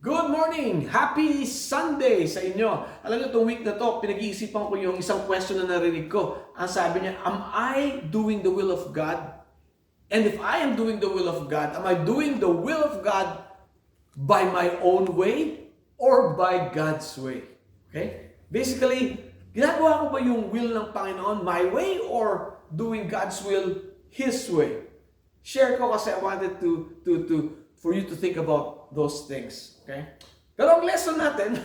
Good morning! Happy Sunday sa inyo! Alam niyo, itong week na to, pinag-iisipan ko yung isang question na narinig ko. Ang sabi niya, am I doing the will of God? And if I am doing the will of God, am I doing the will of God by my own way or by God's way? Okay? Basically, ginagawa ko ba yung will ng Panginoon my way or doing God's will His way? Share ko kasi I wanted for you to think about those things. Okay? Pero ang lesson natin,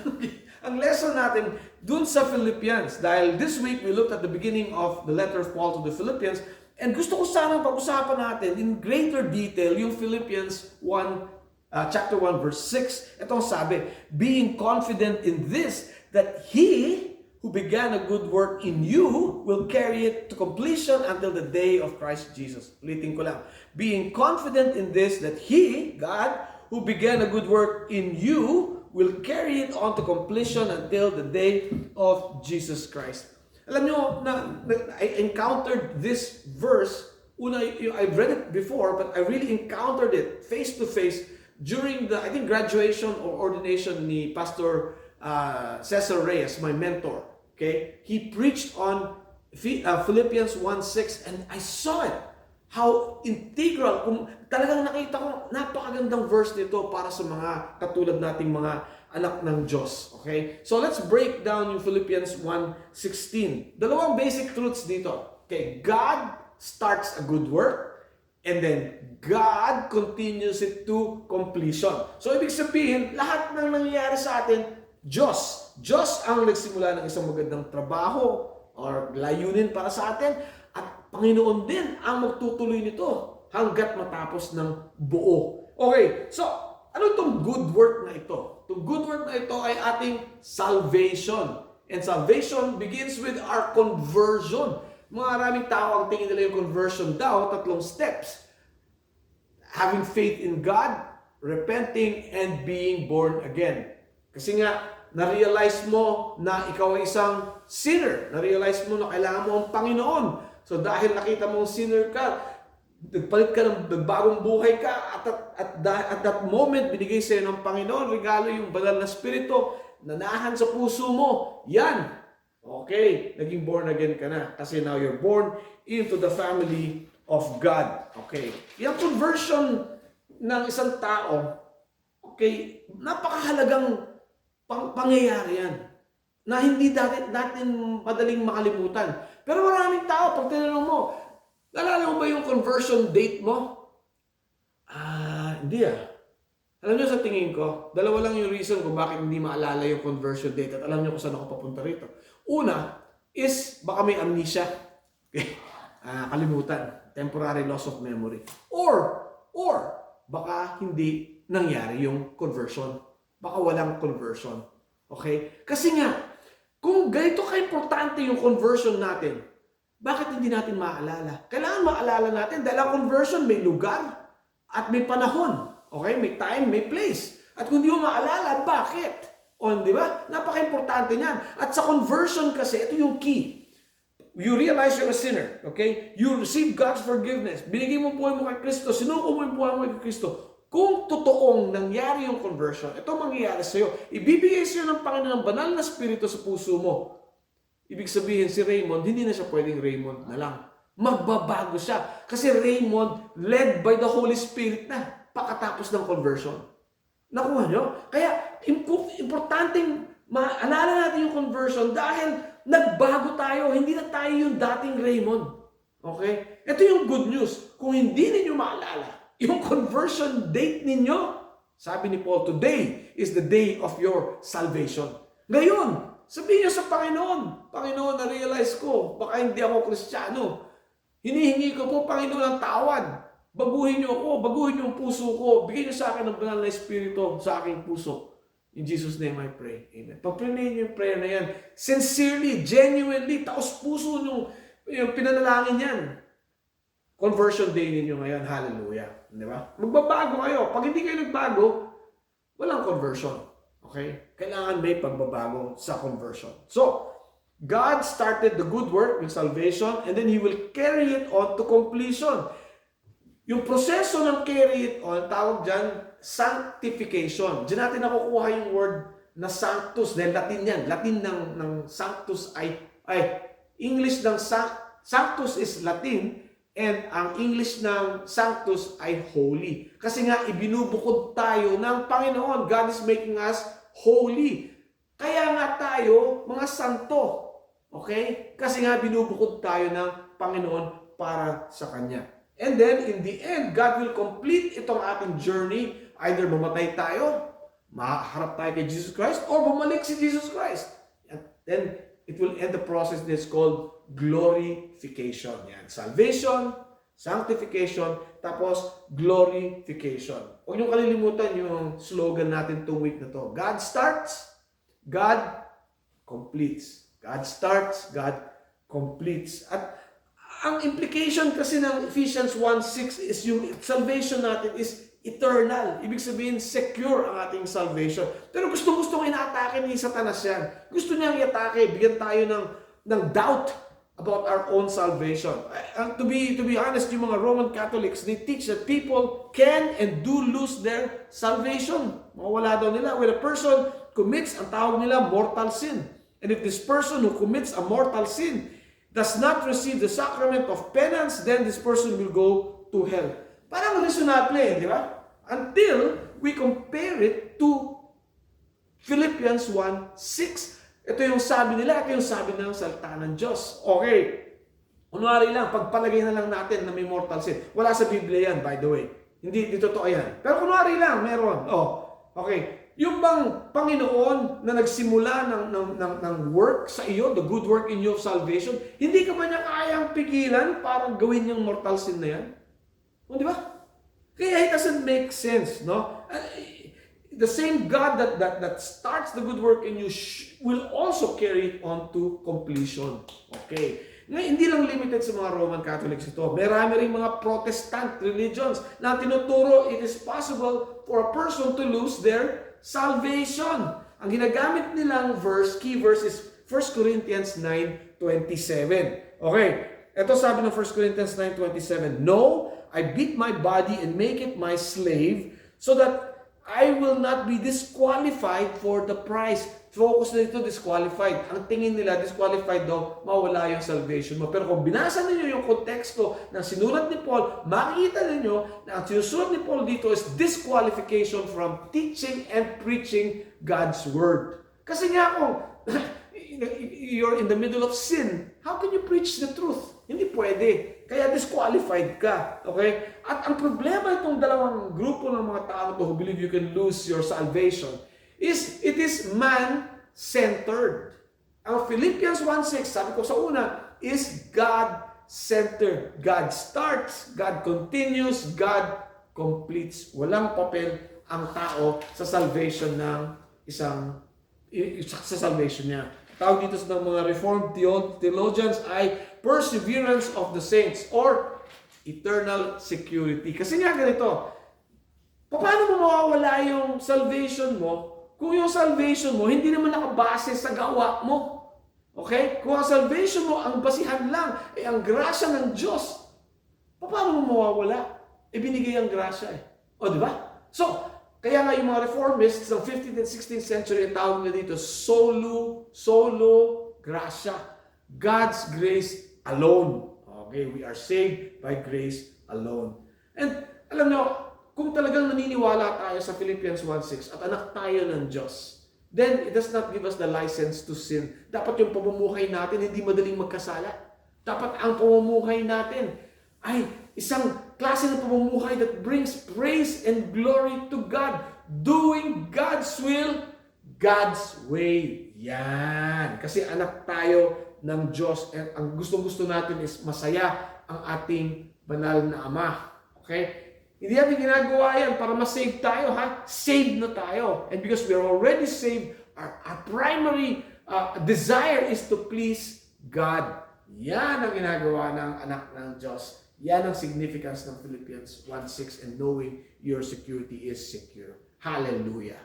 dun sa Philippians, dahil this week we looked at the beginning of the letter of Paul to the Philippians, and gusto ko sanang pag-usapan natin in greater detail yung Philippians 1, chapter 1, verse 6. Itong sabi, being confident in this, that He who began a good work in you will carry it to completion until the day of Christ Jesus. Ulitin ko lang. Being confident in this, that He, God, who began a good work in you will carry it on to completion until the day of Jesus Christ. Alam nyo, I encountered this verse. I've read it before, but I really encountered it face to face during the, I think, graduation or ordination ni Pastor Cesar Reyes, my mentor. Okay? He preached on Philippians 1:6, and I saw it. How integral, kung talagang nakita ko, napakagandang verse nito para sa mga katulad nating mga anak ng Diyos. Okay? So let's break down yung Philippians 1:16. Dalawang basic truths dito. Okay? God starts a good work, and then God continues it to completion. So ibig sabihin, lahat ng nangyayari sa atin, Diyos ang nagsimula ng isang magandang trabaho or layunin para sa atin, at Panginoon din ang magtutuloy nito hanggat matapos ng buo. Okay, so ano itong good work na ito? Itong good work na ito ay ating salvation. And salvation begins with our conversion. Maraming tao ang tingin nila yung conversion daw, 3 steps. Having faith in God, repenting, and being born again. Kasi nga, na-realize mo na ikaw ay isang sinner. Na-realize mo na kailangan mo ang Panginoon. So dahil nakita mong sinner ka, nagpalit ka ng bagong buhay ka, at that moment, binigay sa'yo ng Panginoon, regalo yung banal na spirito, nanahan sa puso mo. Yan! Okay, naging born again ka na. Kasi now you're born into the family of God. Okay. Yung conversion ng isang tao, okay, napakahalagang pangyayari yan na hindi natin madaling makalimutan. Pero maraming tao, pag tinanong mo, naalala mo ba yung conversion date mo? Hindi Alam nyo, sa tingin ko, dalawa lang yung reason kung bakit hindi maalala yung conversion date, at alam nyo kung saan ako papunta rito. Una is baka may amnesia. Kalimutan. Temporary loss of memory. Or baka hindi nangyari yung conversion. Baka walang conversion. Okay? Kasi nga, kung ganito ka-importante yung conversion natin, bakit hindi natin maaalala? Kailangan maalala natin dahil ang conversion may lugar at may panahon. Okay? May time, may place. At kung di mo maalala, bakit? O, di ba? Napaka-importante niyan. At sa conversion kasi, ito yung key. You realize you're a sinner. Okay? You receive God's forgiveness. Binigay mo buhay mo kay Kristo. Sinuko mo yung buhay mo kay Kristo. Kung totoong nangyari yung conversion, ito mangyayari sa'yo. Ibibigay sa'yo ng Panginoon ng banal na spirito sa puso mo. Ibig sabihin, si Raymond, hindi na siya pwedeng Raymond na lang. Magbabago siya. Kasi Raymond, led by the Holy Spirit na pagkatapos ng conversion. Nakuha nyo? Kaya, importanteng maalala natin yung conversion dahil nagbago tayo. Hindi na tayo yung dating Raymond. Okay? Ito yung good news. Kung hindi ninyo maalala, yung conversion date ninyo, sabi ni Paul, today is the day of your salvation. Ngayon, sabihin niyo sa Panginoon, Panginoon, na-realize ko, baka hindi ako Kristiyano. Hinihingi ko po, Panginoon, ang tawad. Baguhin niyo ako, baguhin niyo ang puso ko. Bigyan niyo sa akin ng banal na espiritu sa aking puso. In Jesus' name I pray. Amen. Pag-pray niyo yung prayer na yan, sincerely, genuinely, taos puso niyo, yung pinanalangin yan. Conversion day ninyo ngayon. Hallelujah. Di ba? Magbabago kayo. Pag hindi kayo nagbago, walang conversion. Okay? Kailangan may pagbabago sa conversion. So, God started the good work with salvation, and then He will carry it on to completion. Yung proseso ng carry it on, tawag dyan, sanctification. Diyan natin nakukuha yung word na sanctus, dahil Latin yan. Latin ng sanctus ay English ng sanctus is Latin, and ang English ng sanctus ay holy. Kasi nga, ibinubukod tayo ng Panginoon. God is making us holy. Kaya nga tayo, mga santo. Okay? Kasi nga, binubukod tayo ng Panginoon para sa Kanya. And then, in the end, God will complete itong ating journey. Either mamatay tayo, maharap tayo kay Jesus Christ, or bumalik si Jesus Christ. And then, it will end the process that's called glorification. Yan. Salvation, sanctification, tapos glorification. Huwag niyong kalilimutan yung slogan natin 2 week na to. God starts, God completes. God starts, God completes. At ang implication kasi ng Ephesians 1:6 is yung salvation natin is eternal. Ibig sabihin, secure ang ating salvation. Pero gusto-gustong inaatake ni Satanas yan. Gusto niyang iatake, bigyan tayo ng doubt about our own salvation. To be honest, yung mga Roman Catholics, they teach that people can and do lose their salvation. Mawala daw nila. When a person commits, ang tawag nila, mortal sin. And if this person who commits a mortal sin does not receive the sacrament of penance, then this person will go to hell. Parang reasonable, di ba? Until we compare it to Philippians 1:6. Ito yung sabi nila, ito yung sabi ng salita ng Diyos. Okay, kunwari lang, pagpalagay na lang natin na may mortal sin. Wala sa Biblia yan, by the way. Hindi totoo yan. Pero kunwari lang, meron. Okay. Yung bang Panginoon na nagsimula ng work sa iyo, the good work in you of salvation, hindi ka ba niya kayang pigilan para gawin yung mortal sin na yan? Di ba? Kaya it doesn't make sense, no? The same God that starts the good work in you will also carry it on to completion. Okay. Ngayon, hindi lang limited sa mga Roman Catholics ito. Marami rin mga Protestant religions na tinuturo it is possible for a person to lose their salvation. Ang ginagamit nilang key verse is 1 Corinthians 9:27. Okay. Ito sabi ng 1 Corinthians 9:27. No, I beat my body and make it my slave so that I will not be disqualified for the prize. Focus na dito, disqualified. Ang tingin nila, disqualified daw, mawala yung salvation mo. Pero kung binasa ninyo yung konteksto ng sinulat ni Paul, makikita ninyo na ang sinusulat ni Paul dito is disqualification from teaching and preaching God's Word. Kasi nga kung you're in the middle of sin, how can you preach the truth? Hindi pwede. Kaya disqualified ka. Okay? At ang problema itong dalawang grupo ng mga tao who believe you can lose your salvation is it is man-centered. Ang Philippians 1:6, sabi ko sa una, is God-centered. God starts, God continues, God completes. Walang papel ang tao sa salvation ng sa salvation niya. Tawag dito sa mga Reformed theologians ay perseverance of the saints or eternal security. Kasi nga ganito, paano mo mawawala yung salvation mo kung yung salvation mo hindi naman nakabase sa gawa mo? Okay? Kung ang salvation mo, ang basihan lang ay ang grasya ng Diyos, paano mo mawawala? Binigay ang grasya eh. O, di ba? So, kaya nga yung mga reformists ng 15th and 16th century, ang tawag na dito, solo gracia. God's grace alone. Okay, we are saved by grace alone. And alam nyo, kung talagang naniniwala tayo sa Philippians 1:6 at anak tayo ng Diyos, then it does not give us the license to sin. Dapat yung pamumuhay natin hindi madaling magkasala. Dapat ang pamumuhay natin ay isang klase ng pamumuhay that brings praise and glory to God. Doing God's will, God's way. Yan. Kasi anak tayo ng Diyos. And ang gustong-gusto natin is masaya ang ating banal na Ama. Okay? Hindi natin ginagawa yan para masave tayo, ha? Saved na tayo. And because we are already saved, our primary desire is to please God. Yan ang ginagawa ng anak ng Diyos. Yan ang significance ng Philippians 1:6 and knowing your security is secure. Hallelujah.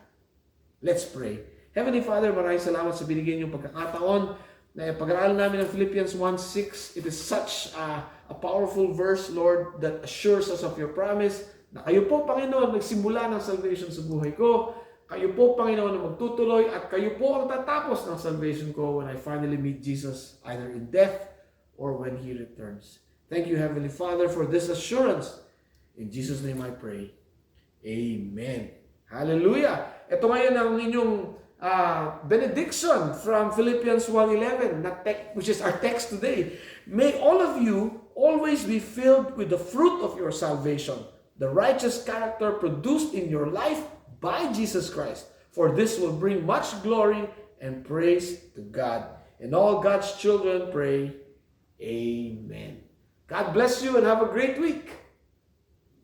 Let's pray. Heavenly Father, maraming salamat sa binigay niyong pagkakataon na pag-aralan namin ng Philippians 1:6. It is such a powerful verse, Lord, that assures us of your promise na kayo po, Panginoon, nagsimula ng salvation sa buhay ko. Kayo po, Panginoon, na magtutuloy at kayo po ang tatapos ng salvation ko when I finally meet Jesus, either in death or when He returns. Thank you, Heavenly Father, for this assurance. In Jesus' name I pray. Amen. Hallelujah. Ito ngayon ang inyong benediction from Philippians 1:11, which is our text today. May all of you always be filled with the fruit of your salvation, the righteous character produced in your life by Jesus Christ. For this will bring much glory and praise to God. And all God's children pray, Amen. God bless you and have a great week.